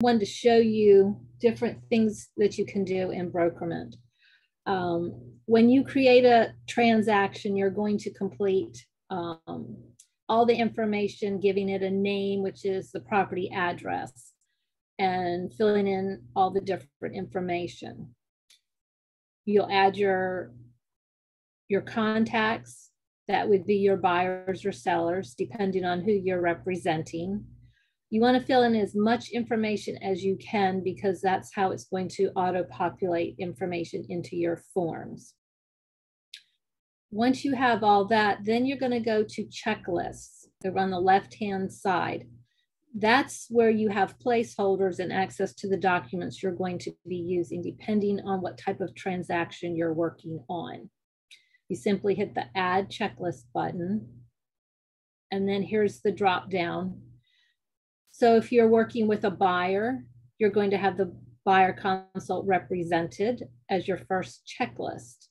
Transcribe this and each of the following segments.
wanted to show you different things that you can do in Brokermint. When you create a transaction, you're going to complete all the information, giving it a name, which is the property address, and filling in all the different information. You'll add your contacts. That would be your buyers or sellers, depending on who you're representing. You want to fill in as much information as you can, because that's how it's going to auto-populate information into your forms. Once you have all that, then you're going to go to checklists. They're on the left-hand side. That's where you have placeholders and access to the documents you're going to be using, depending on what type of transaction you're working on. You simply hit the Add Checklist button, and then here's the drop down. So if you're working with a buyer, you're going to have the buyer consult represented as your first checklist.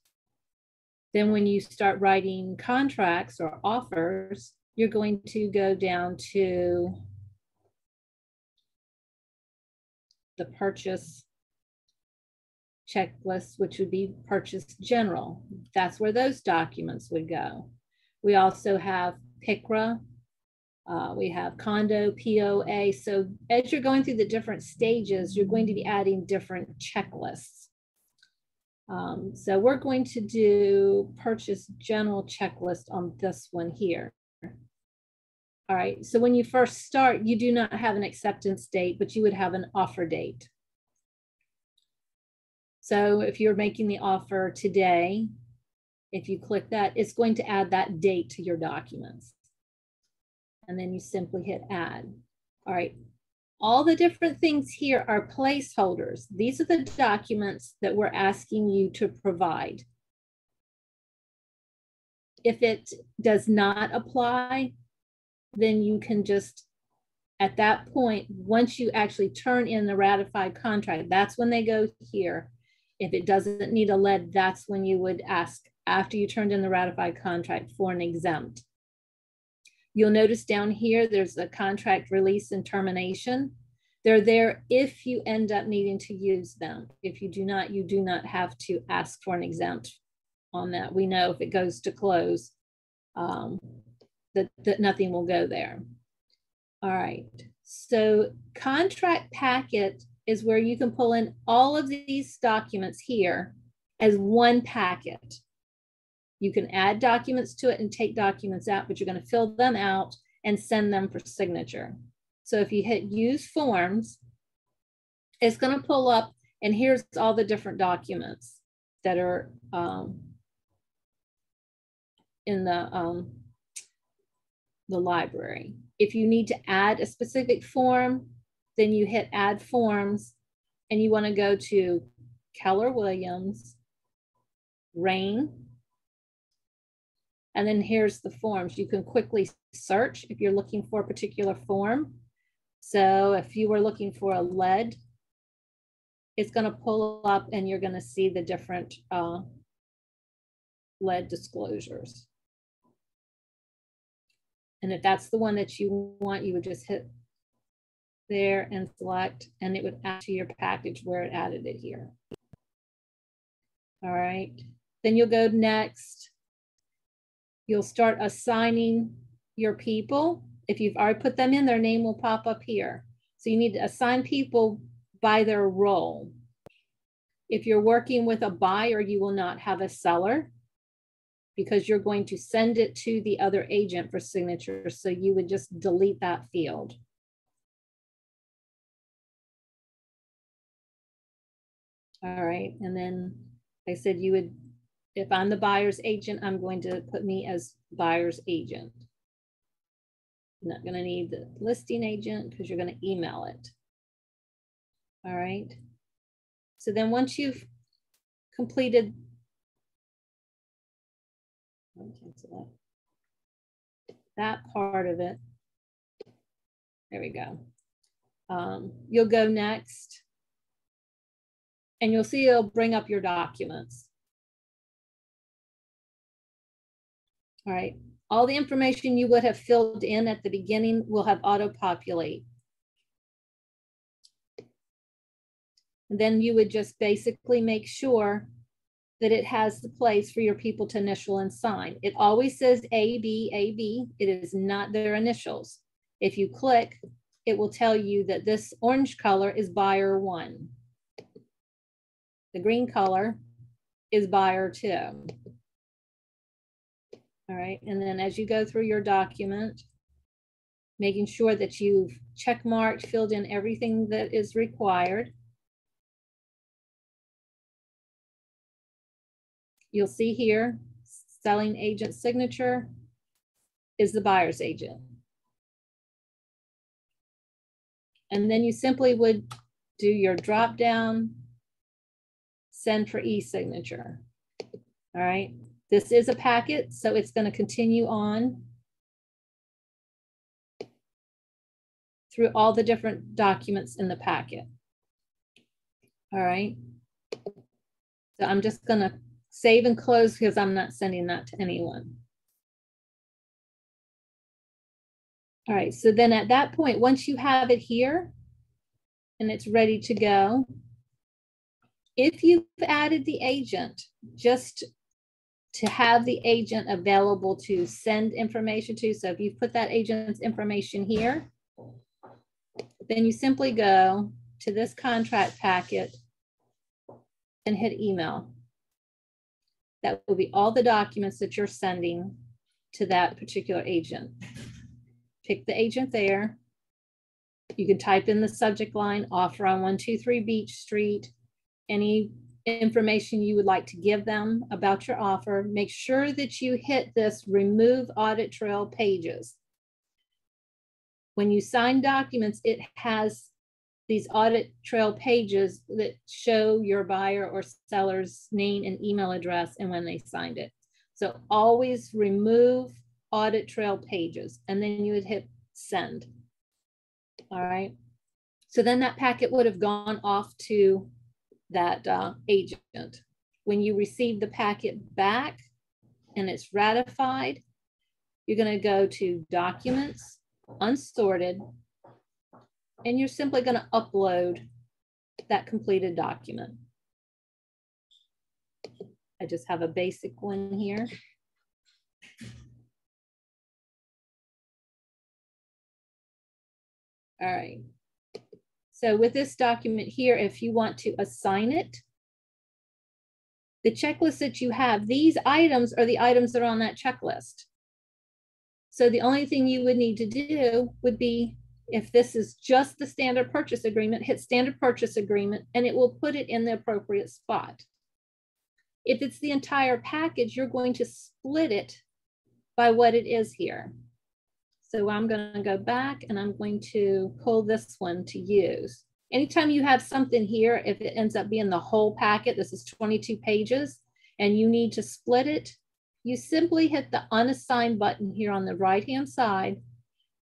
Then when you start writing contracts or offers, you're going to go down to the purchase checklist, which would be purchase general. That's where those documents would go. We also have PICRA, we have condo, POA. So as you're going through the different stages, you're going to be adding different checklists. So we're going to do purchase general checklist on this one here. All right, so when you first start, you do not have an acceptance date, but you would have an offer date. So if you're making the offer today, if you click that, it's going to add that date to your documents. And then you simply hit add. All right, all the different things here are placeholders. These are the documents that we're asking you to provide. If it does not apply, then you can just, at that point, once you actually turn in the ratified contract, that's when they go here. If it doesn't need a lead, that's when you would ask, after you turned in the ratified contract, for an exempt. You'll notice down here, there's a contract release and termination. They're there if you end up needing to use them. If you do not, you do not have to ask for an exempt on that. We know if it goes to close, that nothing will go there. All right, so contract packet is where you can pull in all of these documents here as one packet. You can add documents to it and take documents out, but you're going to fill them out and send them for signature. So if you hit use forms, it's going to pull up, and here's all the different documents that are in the library. If you need to add a specific form, then you hit add forms, and you want to go to Keller Williams, Rain, and then here's the forms. You can quickly search if you're looking for a particular form. So if you were looking for a lead, it's going to pull up and you're going to see the different lead disclosures. And if that's the one that you want, you would just hit there and select, and it would add to your package where it added it here. All right, then you'll go next. You'll start assigning your people. If you've already put them in, their name will pop up here. So you need to assign people by their role. If you're working with a buyer, you will not have a seller, because you're going to send it to the other agent for signature. So you would just delete that field. All right, and then I said you would, if I'm the buyer's agent, I'm going to put me as buyer's agent. I'm not gonna need the listing agent because you're gonna email it. All right, so then once you've completed, cancel that part of it, there we go. You'll go next, and you'll see it'll bring up your documents. All right, all the information you would have filled in at the beginning will have auto-populate. And then you would just basically make sure that it has the place for your people to initial and sign. It always says AB, AB. It is not their initials. If you click, it will tell you that this orange color is buyer 1. The green color is buyer 2. All right, and then as you go through your document, making sure that you've checkmarked, filled in everything that is required. You'll see here, selling agent signature is the buyer's agent. And then you simply would do your drop down, send for e-signature. All right, this is a packet, so it's going to continue on through all the different documents in the packet. All right, so I'm just going to save and close because I'm not sending that to anyone. All right, so then at that point, once you have it here and it's ready to go, if you've added the agent, just to have the agent available to send information to, so if you put that agent's information here, then you simply go to this contract packet and hit email. That will be all the documents that you're sending to that particular agent. Pick the agent there. You can type in the subject line, offer on 123 Beach Street, any information you would like to give them about your offer. Make sure that you hit this remove audit trail pages. When you sign documents, it has these audit trail pages that show your buyer or seller's name and email address and when they signed it. So always remove audit trail pages, and then you would hit send. All right. So then that packet would have gone off to that agent. When you receive the packet back and it's ratified, you're going to go to documents, unsorted, and you're simply going to upload that completed document. I just have a basic one here. All right. So with this document here, if you want to assign it, the checklist that you have, these items are the items that are on that checklist. So the only thing you would need to do would be, if this is just the standard purchase agreement, hit standard purchase agreement, and it will put it in the appropriate spot. If it's the entire package, you're going to split it by what it is here. So I'm going to go back and I'm going to pull this one to use. Anytime you have something here, if it ends up being the whole packet, this is 22 pages, and you need to split it, you simply hit the unassigned button here on the right-hand side,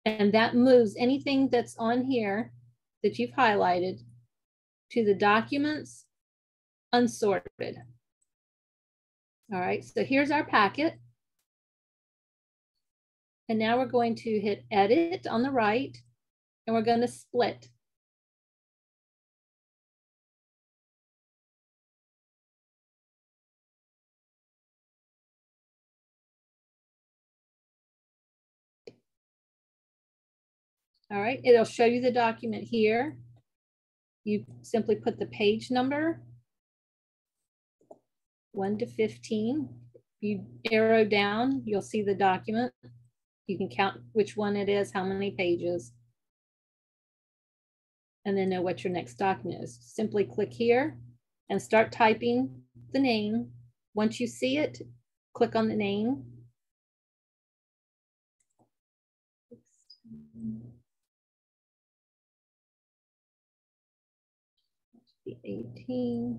and that moves anything that's on here that you've highlighted to the documents unsorted. All right, so here's our packet. And now we're going to hit edit on the right, and we're going to split. All right, it'll show you the document here. You simply put the page number, 1 to 15. If you arrow down, you'll see the document. You can count which one it is, how many pages, and then know what your next document is. Simply click here and start typing the name. Once you see it, click on the name. The 18.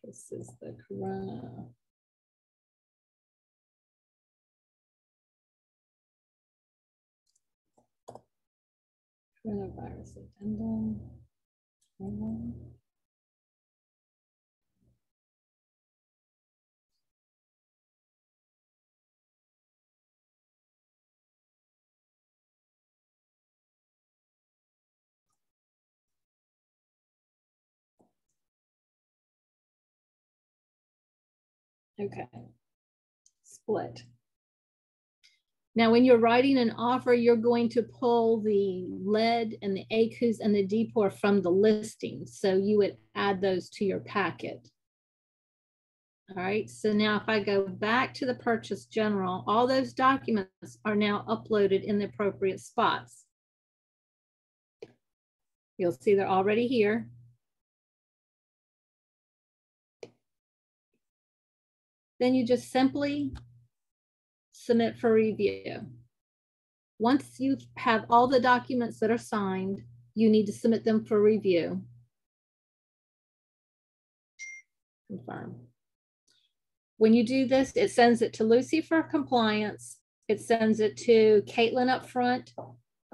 This is the coronavirus addendum. Okay, split. Now, when you're writing an offer, you're going to pull the lead and the ACUs and the DPOR from the listing. So you would add those to your packet. All right, so now if I go back to the purchase general, all those documents are now uploaded in the appropriate spots. You'll see they're already here. Then you just simply submit for review. Once you have all the documents that are signed, you need to submit them for review. Confirm. When you do this, it sends it to Lucy for compliance. It sends it to Caitlin up front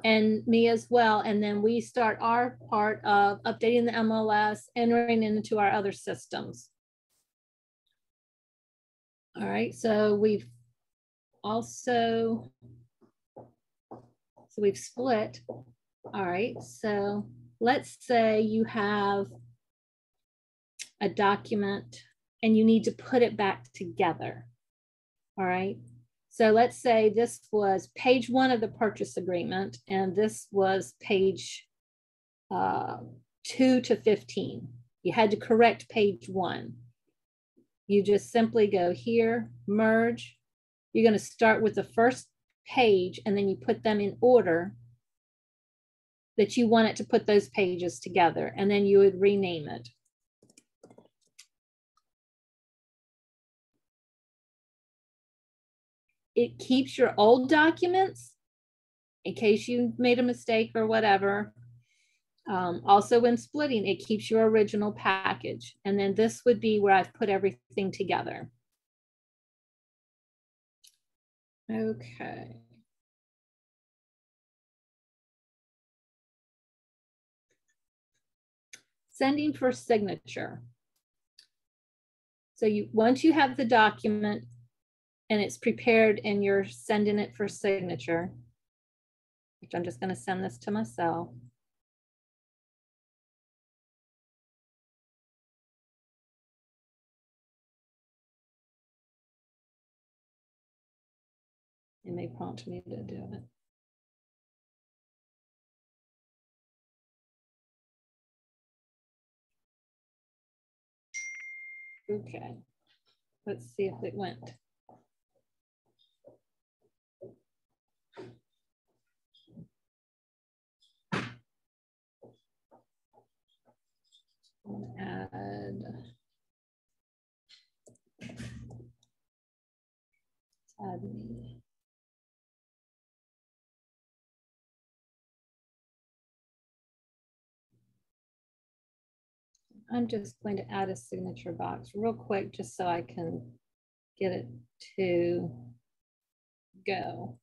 and me as well. And then we start our part of updating the MLS, entering into our other systems. All right, so we've split. All right, so let's say you have a document and you need to put it back together. All right, so let's say this was page 1 of the purchase agreement and this was page 2 to 15. You had to correct page 1. You just simply go here, merge. You're going to start with the first page and then you put them in order that you want it to put those pages together, and then you would rename it. It keeps your old documents in case you made a mistake or whatever. Also when splitting, it keeps your original package. And then this would be where I've put everything together. Okay. Sending for signature. So once you have the document and it's prepared and you're sending it for signature, which I'm just going to send this to myself. It may prompt me to do it. Okay, let's see if it went. Add me. I'm just going to add a signature box real quick just so I can get it to go.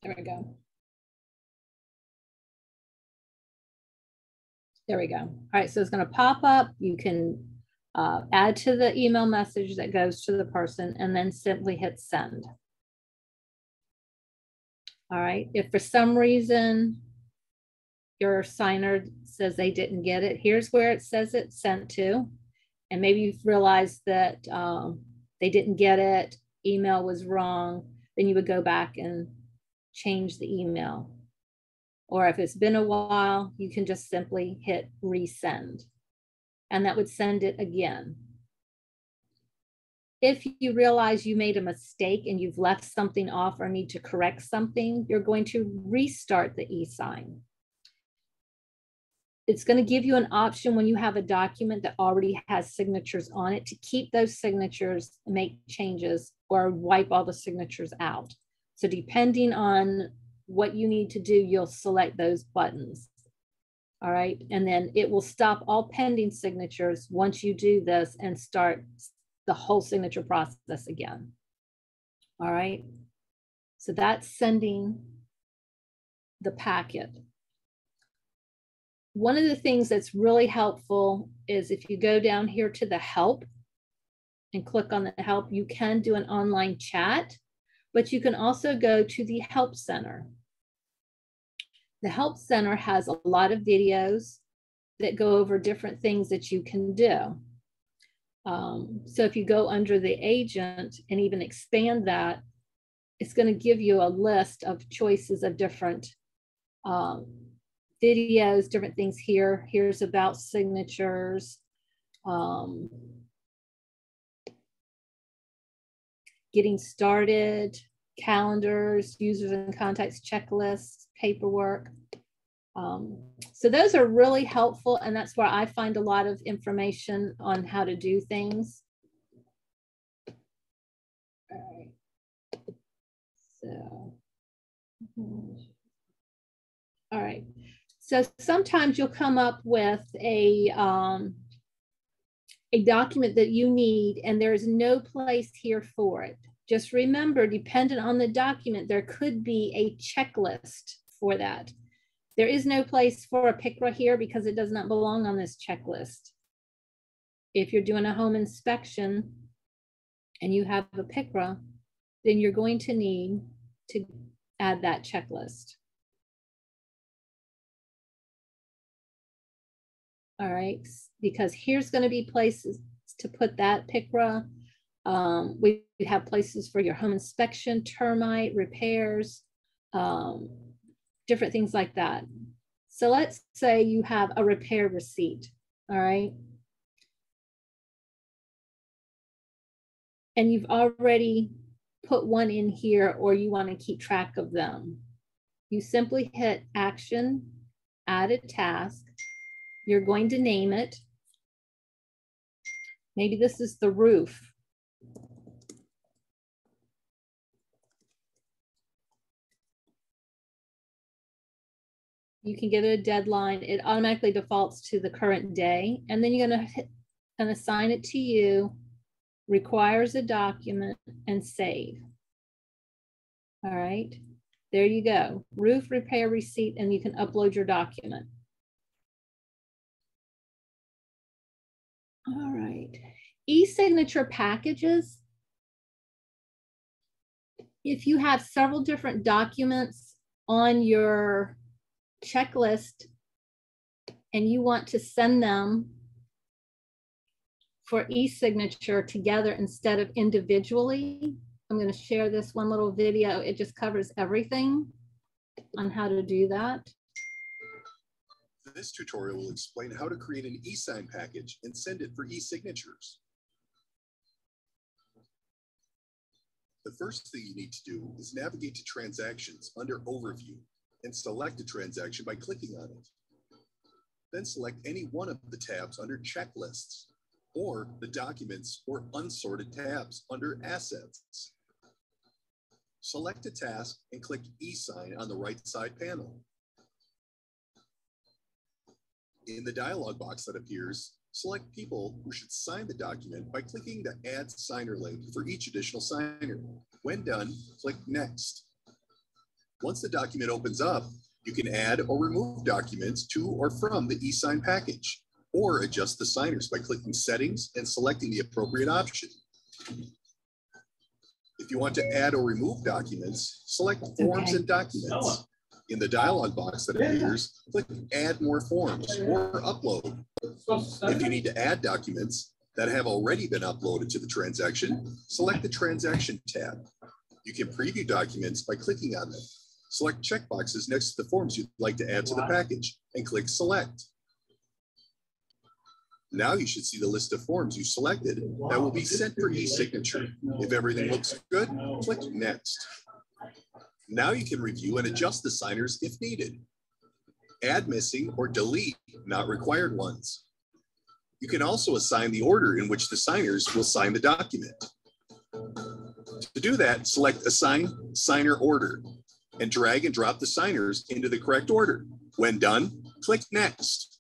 There we go. There we go. All right, so it's going to pop up. You can add to the email message that goes to the person and then simply hit send. All right, if for some reason your signer says they didn't get it, here's where it says it's sent to. And maybe you've realized that they didn't get it, email was wrong, then you would go back and change the email. Or if it's been a while, you can just simply hit resend, and that would send it again. If you realize you made a mistake and you've left something off or need to correct something, you're going to restart the e-sign. It's going to give you an option when you have a document that already has signatures on it to keep those signatures, make changes, or wipe all the signatures out. So depending on what you need to do, you'll select those buttons. All right. And then it will stop all pending signatures once you do this and start the whole signature process again. All right. So that's sending the packet. One of the things that's really helpful is if you go down here to the help and click on the help, you can do an online chat, but you can also go to the help center. The help center has a lot of videos that go over different things that you can do. So if you go under the agent and even expand that, it's going to give you a list of choices of different videos, different things here. Here's about signatures, getting started, calendars, users and contacts, checklists, paperwork. So those are really helpful, and that's where I find a lot of information on how to do things. All right. So, all right. So sometimes you'll come up with a document that you need, and there's no place here for it. Just remember, dependent on the document, there could be a checklist for that. There is no place for a PICRA here because it does not belong on this checklist. If you're doing a home inspection and you have a PICRA, then you're going to need to add that checklist. All right, because here's going to be places to put that PICRA. We have places for your home inspection, termite, repairs, different things like that. So let's say you have a repair receipt, all right? And you've already put one in here, or you want to keep track of them. You simply hit Action, Add a Task. You're going to name it. Maybe this is the roof. You can give it a deadline. It automatically defaults to the current day. And then you're going to assign it to you, requires a document, and save. All right, there you go. Roof repair receipt, and you can upload your document. All right, e-signature packages. If you have several different documents on your checklist and you want to send them for e-signature together instead of individually, I'm going to share this one little video. It just covers everything on how to do that. This tutorial will explain how to create an e-sign package and send it for e-signatures. The first thing you need to do is navigate to Transactions under Overview and select a transaction by clicking on it. Then select any one of the tabs under Checklists, or the Documents or Unsorted tabs under Assets. Select a task and click e-sign on the right side panel. In the dialog box that appears, select people who should sign the document by clicking the Add Signer link for each additional signer. When done, click Next. Once the document opens up, you can add or remove documents to or from the e-sign package, or adjust the signers by clicking Settings and selecting the appropriate option. If you want to add or remove documents, select Forms and Documents. In the dialog box that appears, click Add More Forms or Upload. If you need to add documents that have already been uploaded to the transaction, select the Transaction tab. You can preview documents by clicking on them. Select checkboxes next to the forms you'd like to add to the package and click Select. Now you should see the list of forms you selected that will be sent for e-signature. If everything looks good, click Next. Now you can review and adjust the signers if needed. Add missing or delete not required ones. You can also assign the order in which the signers will sign the document. To do that, select Assign Signer Order. and drag and drop the signers into the correct order. When done, click Next.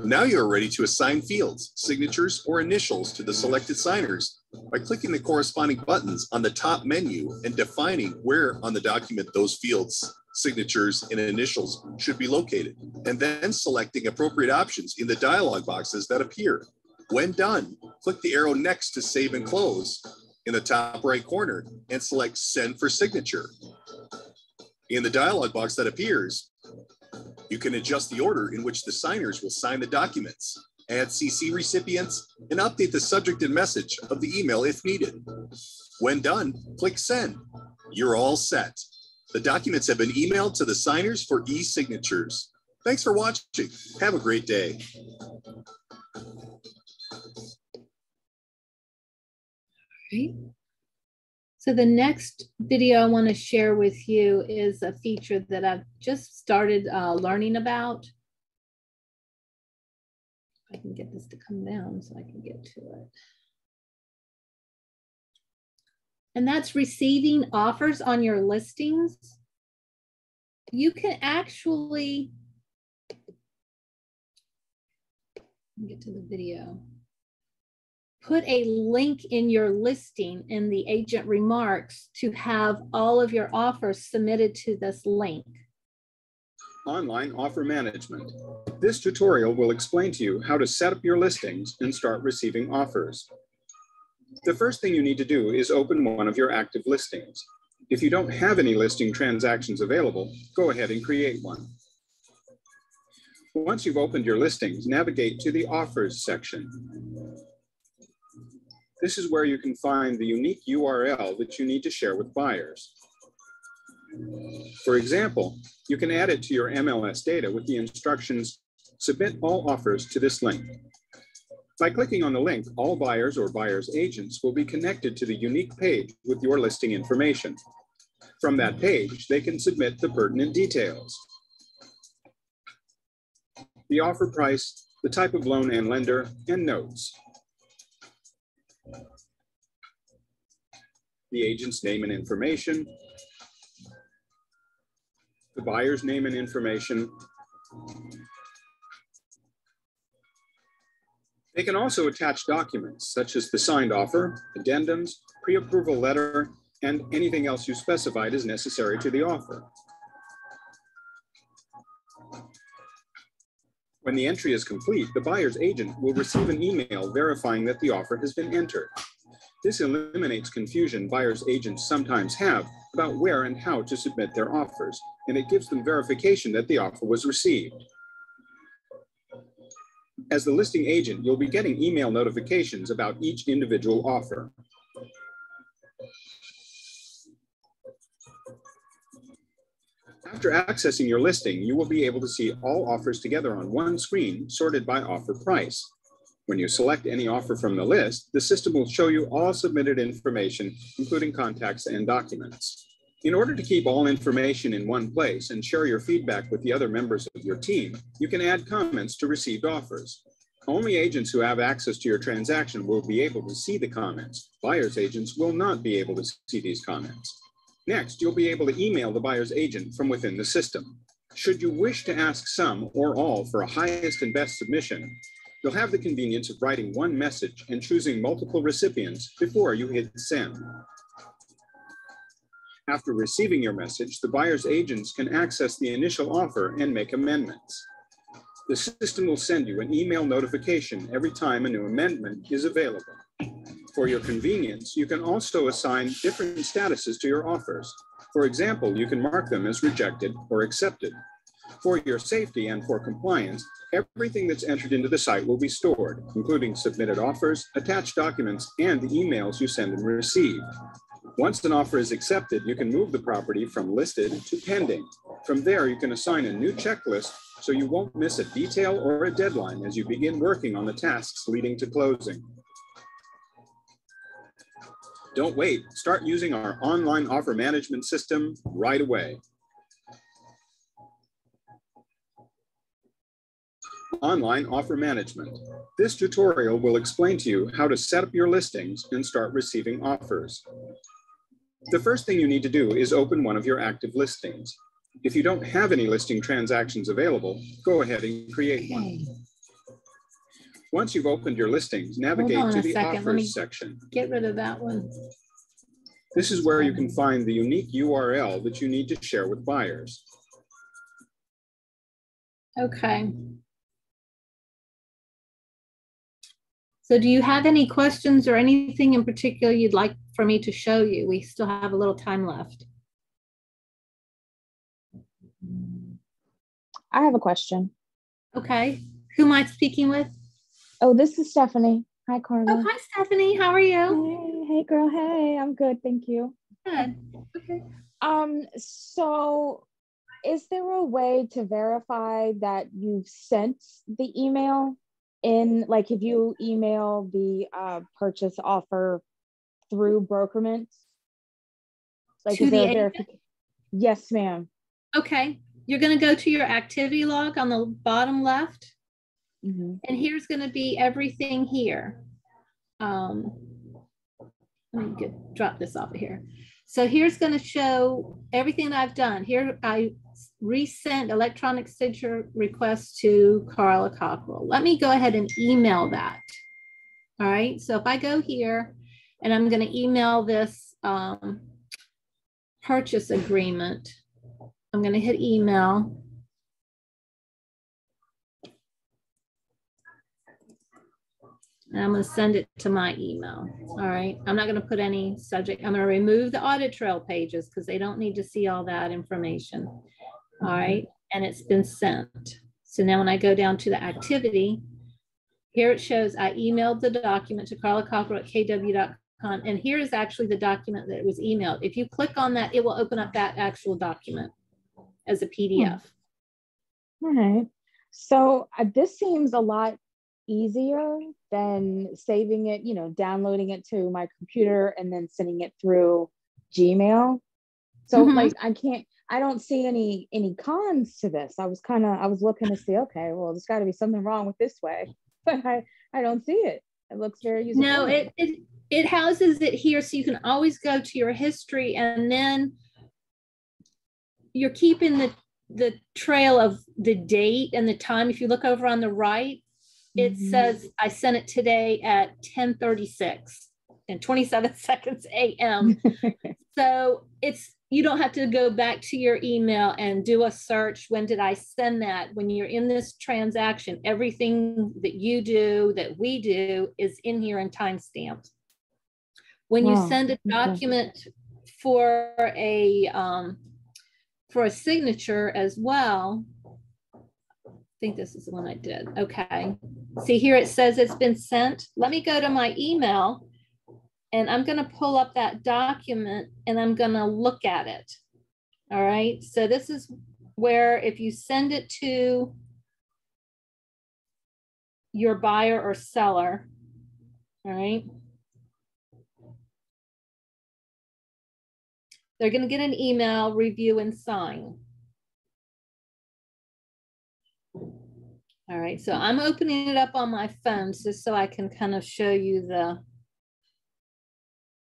Now you are ready to assign fields, signatures, or initials to the selected signers by clicking the corresponding buttons on the top menu and defining where on the document those fields, signatures, and initials should be located, and then selecting appropriate options in the dialog boxes that appear. When done, click the arrow next to save and close in the top right corner and select Send for Signature. In the dialog box that appears, you can adjust the order in which the signers will sign the documents, add CC recipients, and update the subject and message of the email if needed. When done, click Send. You're all set. The documents have been emailed to the signers for e-signatures. Thanks for watching. Have a great day. Right. So the next video I want to share with you is a feature that I've just started learning about. I can get this to come down so I can get to it. And that's receiving offers on your listings. You can actually get to the video. Put a link in your listing in the agent remarks to have all of your offers submitted to this link. Online offer management. This tutorial will explain to you how to set up your listings and start receiving offers. The first thing you need to do is open one of your active listings. If you don't have any listing transactions available, go ahead and create one. Once you've opened your listings, navigate to the Offers section. This is where you can find the unique URL that you need to share with buyers. For example, you can add it to your MLS data with the instructions, submit all offers to this link. By clicking on the link, all buyers or buyers' agents will be connected to the unique page with your listing information. From that page, they can submit the pertinent details. The offer price, the type of loan and lender, and notes. The agent's name and information, the buyer's name and information. They can also attach documents such as the signed offer, addendums, pre-approval letter, and anything else you specified is necessary to the offer. When the entry is complete, the buyer's agent will receive an email verifying that the offer has been entered. This eliminates confusion buyers' agents sometimes have about where and how to submit their offers, and it gives them verification that the offer was received. As the listing agent, you'll be getting email notifications about each individual offer. After accessing your listing, you will be able to see all offers together on one screen, sorted by offer price. When you select any offer from the list, the system will show you all submitted information, including contacts and documents. In order to keep all information in one place and share your feedback with the other members of your team, you can add comments to received offers. Only agents who have access to your transaction will be able to see the comments. Buyer's agents will not be able to see these comments. Next, you'll be able to email the buyer's agent from within the system. Should you wish to ask some or all for a highest and best submission, you'll have the convenience of writing one message and choosing multiple recipients before you hit send. After receiving your message, the buyer's agents can access the initial offer and make amendments. The system will send you an email notification every time a new amendment is available. For your convenience, you can also assign different statuses to your offers. For example, you can mark them as rejected or accepted. For your safety and for compliance, everything that's entered into the site will be stored, including submitted offers, attached documents, and the emails you send and receive. Once an offer is accepted, you can move the property from listed to pending. From there, you can assign a new checklist so you won't miss a detail or a deadline as you begin working on the tasks leading to closing. Don't wait. Start using our online offer management system right away. Online offer management. This tutorial will explain to you how to set up your listings and start receiving offers. The first thing you need to do is open one of your active listings. If you don't have any listing transactions available, go ahead and create one. Once you've opened your listings, navigate to the Offers section. Get rid of that one. This is where you can find the unique URL that you need to share with buyers. Okay. So do you have any questions or anything in particular you'd like for me to show you? We still have a little time left. I have a question. Okay. Who am I speaking with? Oh, this is Stephanie. Hi, Carla. Oh, hi, Stephanie. How are you? Hey, girl. Hey, I'm good. Thank you. Good. Okay. So is there a way to verify that you've sent the email in, like if you email the purchase offer through Brokermint? Like, is there a verification? Yes, ma'am. Okay. You're going to go to your activity log on the bottom left. Mm-hmm. And here's going to be everything here. Let me drop this off of here. So here's going to show everything that I've done. Here I resent electronic signature request to Carla Cockrell. Let me go ahead and email that. All right. So if I go here and I'm going to email this purchase agreement, I'm going to hit email. And I'm going to send it to my email. All right. I'm not going to put any subject. I'm going to remove the audit trail pages because they don't need to see all that information. All right. And it's been sent. So now when I go down to the activity, here it shows I emailed the document to Carla Cockrell at kw.com. And here is actually the document that was emailed. If you click on that, it will open up that actual document as a PDF. All right. So this seems a lot easier than saving it, downloading it to my computer and then sending it through Gmail. So like I don't see any cons to this. I was looking to see, okay, well, there's got to be something wrong with this way, but I don't see it. It looks very useful. No, it houses it here, so you can always go to your history, and then you're keeping the trail of the date and the time. If you look over on the right, it says I sent it today at 10:36 and 27 seconds a.m. So you don't have to go back to your email and do a search. When did I send that? When you're in this transaction, everything that you do, that we do, is in here and timestamped. When you send a document for a signature as well, I think this is the one I did. Okay. See here, it says it's been sent. Let me go to my email and I'm going to pull up that document and I'm going to look at it. All right. So this is where if you send it to your buyer or seller, all right, they're going to get an email, review, and sign. All right, so I'm opening it up on my phone just so I can kind of show you the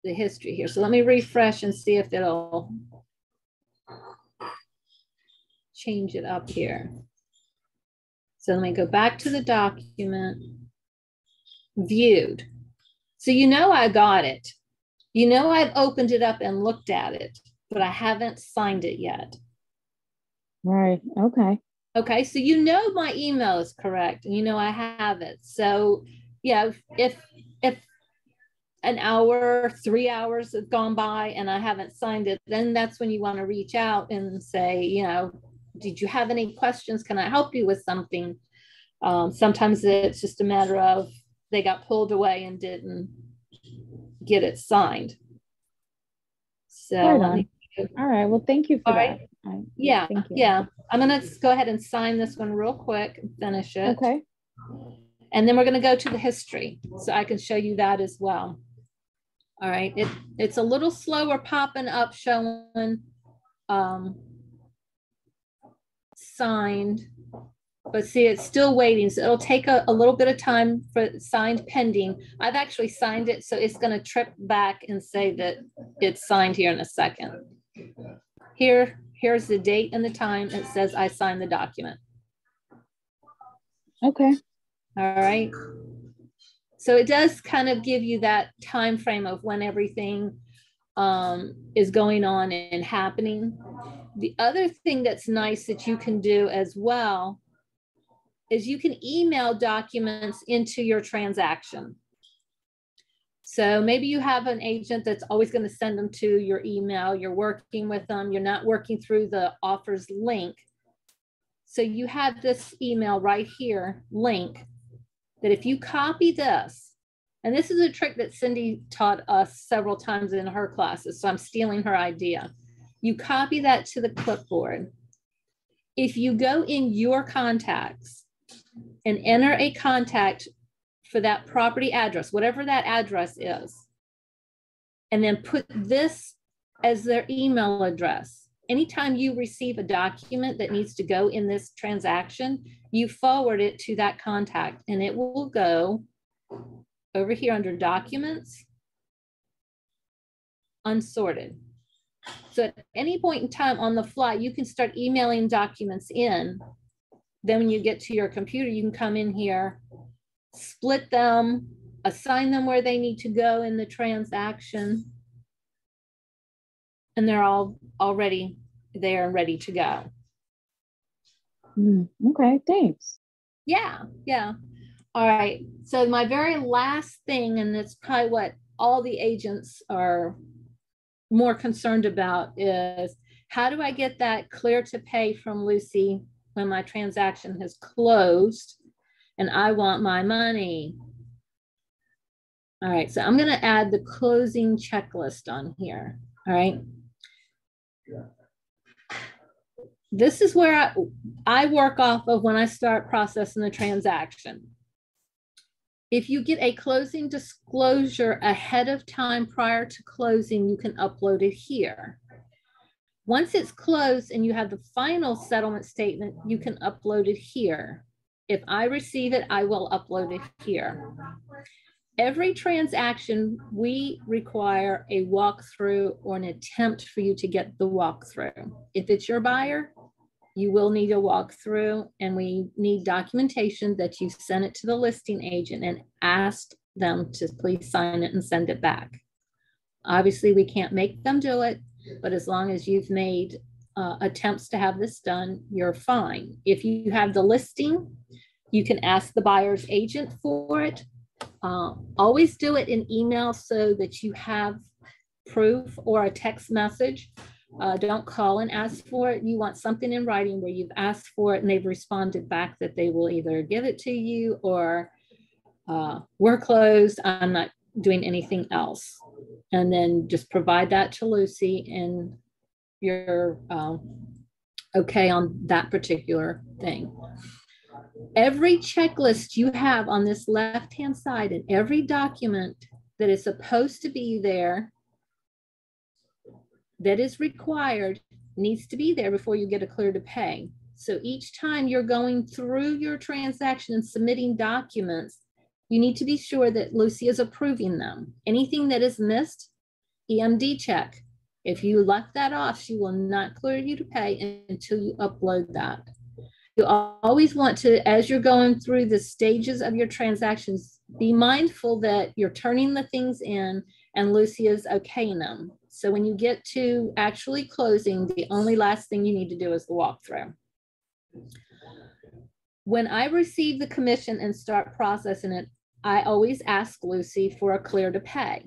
history here. So let me refresh and see if it'll change it up here. So let me go back to the document, viewed. So I got it. I've opened it up and looked at it, but I haven't signed it yet. Right, okay. Okay, so my email is correct and I have it. So yeah, if an hour, 3 hours have gone by and I haven't signed it, then that's when you want to reach out and say, did you have any questions? Can I help you with something? Sometimes it's just a matter of they got pulled away and didn't get it signed. So all right, well, thank you for that. Yeah, thank you. Yeah. I'm going to go ahead and sign this one real quick and finish it. Okay. And then we're going to go to the history so I can show you that as well. All right. It's a little slower popping up showing signed. But see, it's still waiting. So it'll take a little bit of time for signed pending. I've actually signed it, so it's going to trip back and say that it's signed here in a second. Here's the date and the time. It says I signed the document. Okay. All right. So it does kind of give you that time frame of when everything is going on and happening. The other thing that's nice that you can do as well is you can email documents into your transaction. So maybe you have an agent that's always going to send them to your email. You're working with them. You're not working through the offers link. So you have this email right here, link, that if you copy this, and this is a trick that Cindy taught us several times in her classes, so I'm stealing her idea. You copy that to the clipboard. If you go in your contacts and enter a contact for that property address, whatever that address is, and then put this as their email address, anytime you receive a document that needs to go in this transaction, you forward it to that contact and it will go over here under documents, unsorted. So at any point in time on the fly, you can start emailing documents in. Then when you get to your computer, you can come in here, split them, assign them where they need to go in the transaction, and they're all already there and ready to go. Okay, thanks. Yeah. All right. So my very last thing, and it's probably what all the agents are more concerned about, is how do I get that clear to pay from Lucy when my transaction has closed and I want my money? All right, so I'm going to add the closing checklist on here. All right. This is where I work off of when I start processing the transaction. If you get a closing disclosure ahead of time prior to closing, you can upload it here. Once it's closed and you have the final settlement statement, you can upload it here. If I receive it, I will upload it here. Every transaction, we require a walkthrough or an attempt for you to get the walkthrough. If it's your buyer, you will need a walkthrough, and we need documentation that you sent it to the listing agent and asked them to please sign it and send it back. Obviously, we can't make them do it, but as long as you've made attempts to have this done, you're fine. If you have the listing, you can ask the buyer's agent for it. Always do it in email so that you have proof, or a text message. Don't call and ask for it. You want something in writing where you've asked for it and they've responded back that they will either give it to you or we're closed, I'm not doing anything else. And then just provide that to Lucy and you're okay on that particular thing. Every checklist you have on this left-hand side and every document that is supposed to be there that is required needs to be there before you get a clear to pay. So each time you're going through your transaction and submitting documents, you need to be sure that Lucy is approving them. Anything that is missed, EMD check. If you left that off, she will not clear you to pay until you upload that. You always want to, as you're going through the stages of your transactions, be mindful that you're turning the things in and Lucy is okaying them. So when you get to actually closing, the only last thing you need to do is the walkthrough. When I receive the commission and start processing it, I always ask Lucy for a clear to pay.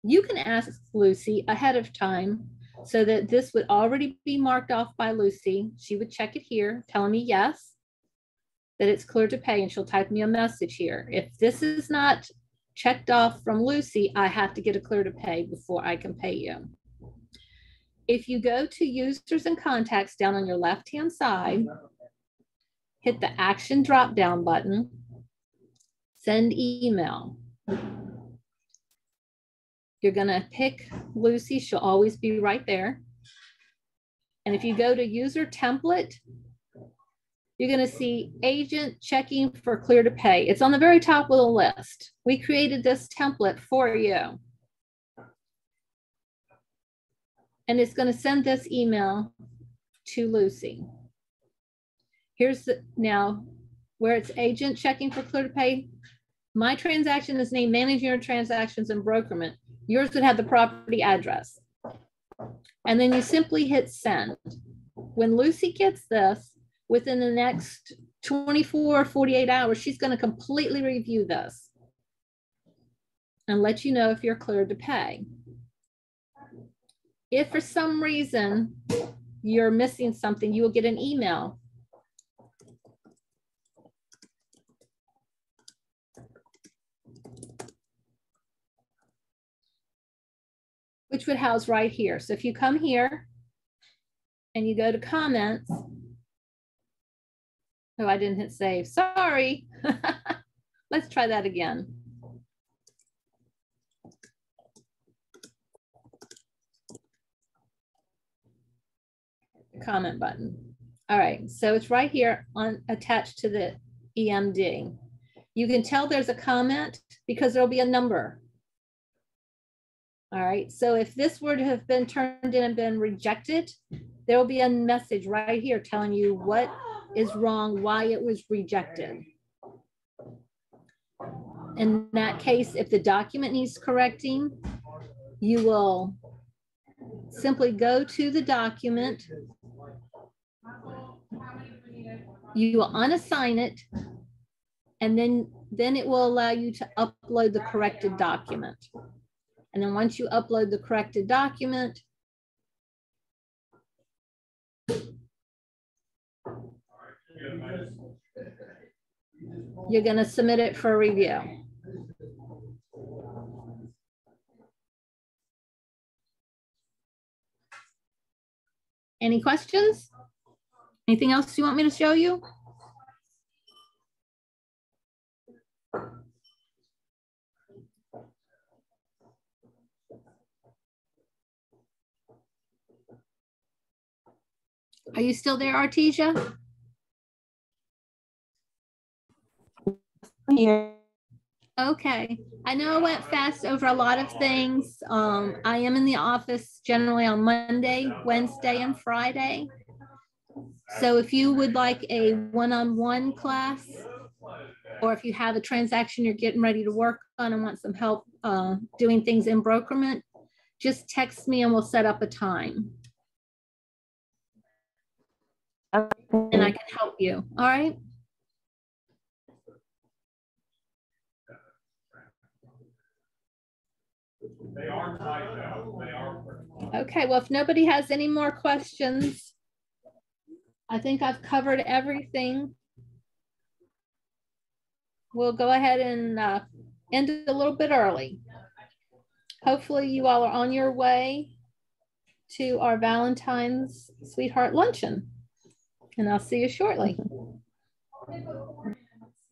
You can ask Lucy ahead of time so that this would already be marked off by Lucy. She would check it here, telling me yes, that it's clear to pay, and she'll type me a message here. If this is not checked off from Lucy, I have to get a clear to pay before I can pay you. If you go to users and contacts down on your left-hand side, hit the action drop-down button, send email. You're gonna pick Lucy, she'll always be right there. And if you go to user template, you're going to see agent checking for clear to pay. It's on the very top of the list. We created this template for you. And it's going to send this email to Lucy. Here's the, now where it's agent checking for clear to pay. My transaction is named Managing Your Transactions in Brokermint. Yours would have the property address. And then you simply hit send. When Lucy gets this, within the next 24 or 48 hours, she's going to completely review this and let you know if you're cleared to pay. If for some reason you're missing something, you will get an email. Which would house right here. So if you come here and you go to comments, oh, I didn't hit save, sorry. Let's try that again. Comment button. All right, so it's right here on attached to the EMD. You can tell there's a comment because there'll be a number. All right, so if this were to have been turned in and been rejected, there will be a message right here telling you what is wrong, why it was rejected. In that case, if the document needs correcting, you will simply go to the document, you will unassign it, and then it will allow you to upload the corrected document. And then once you upload the corrected document, you're going to submit it for review. Any questions? Anything else you want me to show you? Are you still there, Artesia? Here. Okay. I know I went fast over a lot of things. I am in the office generally on Monday, Wednesday, and Friday. So if you would like a one-on-one class, or if you have a transaction you're getting ready to work on and want some help doing things in Brokermint, just text me and we'll set up a time. And I can help you. All right. They are typed out. They are. Okay. Well, if nobody has any more questions, I think I've covered everything. We'll go ahead and end it a little bit early. Hopefully you all are on your way to our Valentine's Sweetheart Luncheon. And I'll see you shortly.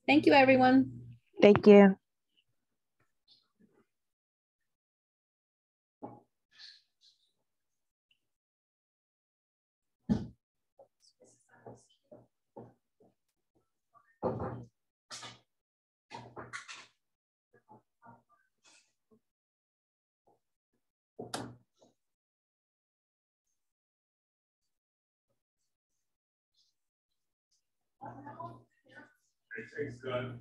Thank you, everyone. Thank you. It tastes good.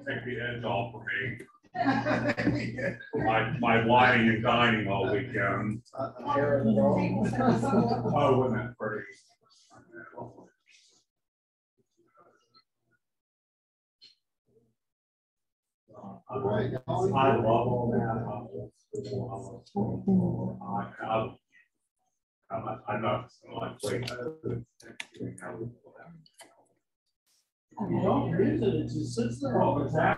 Take the edge off for me. My whining and dining all weekend. Oh, wasn't that pretty? I love all that. I'm not like no reason, it just sits there all the time.